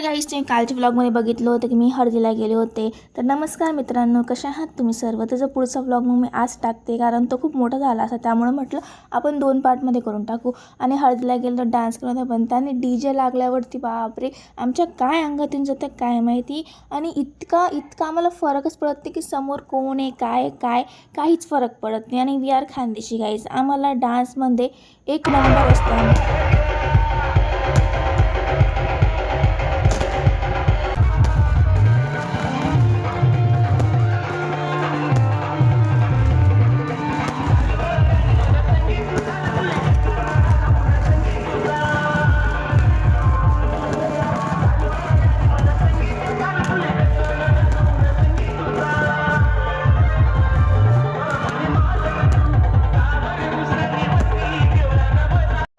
गाईस, तुम्ही कालच्या ब्लॉगमध्ये बघितलं होतं की मी हळदीला गेले होते. तर नमस्कार मित्रांनो, कशा आहात तुम्ही सर्व. त्याचा पुढचा ब्लॉग मग मी आज टाकते, कारण तो खूप मोठा झाला असा, त्यामुळे म्हटलं आपण 2 पार्टमध्ये करून टाकू. आणि हळदीला गेलो तर डान्स करत होते, पण त्याने DJ लागल्यावरती बापरे आमच्या काय अंगातून जातं काय माहिती. आणि इतका आम्हाला फरकच पडत नाही की समोर कोण आहे काय काय काहीच फरक पडत नाही. आणि वी आर खानदेशी गाईस, आम्हाला डान्समध्ये एक नंबर असतो.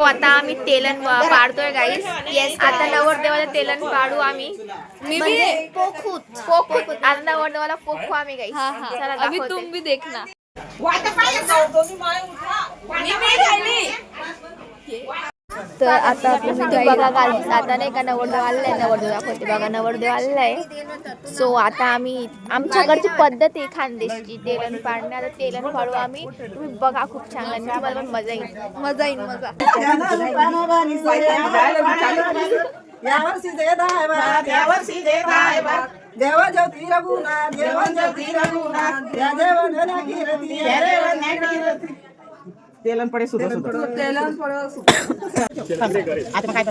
आता आम्ही तेलन पाडतोय गाईस. येस, आता नवरदेवाला तेलन पाडू आम्ही. मी भी पोखूत आता नवरदेवाला पोखू आम्ही गाईस. चला अभी दाखवते. तुम भी देखना. तर आता तुम्ही बघा गाईस, आता नाही का नवरदेव आलेला आहे. नवरदेव दाखवते बघा, नवरदेव आलेला आहे. सो आता आम्ही आमच्याकडची पद्धत आहे खानदेशची तेलन पाडणे. आता तेलन पाडू आम्ही. तुम्ही बघा, खूप छान लागेल, तुम्हाला पण मजा येईल. मजा. देवा ज्योती रघुनाथ देवा ज्योती रघुनाथ या देवन कीर्ती तेलन पडे सुद्धा तेलन पडे आता काय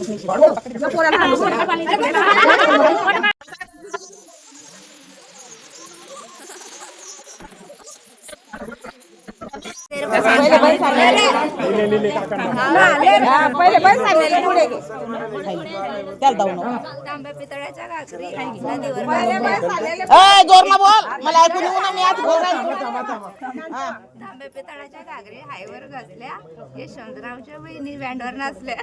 पहिले पुढे त्याला जाऊ तांब्या पितळाच्या घागरी जोर ना बोल मला ऐकून येऊ ना. मी आज बोल तांब्या पितळाच्या घागरी हायवर घातल्या यशवंतरावच्या बहिणी बँडवर नाचल्या.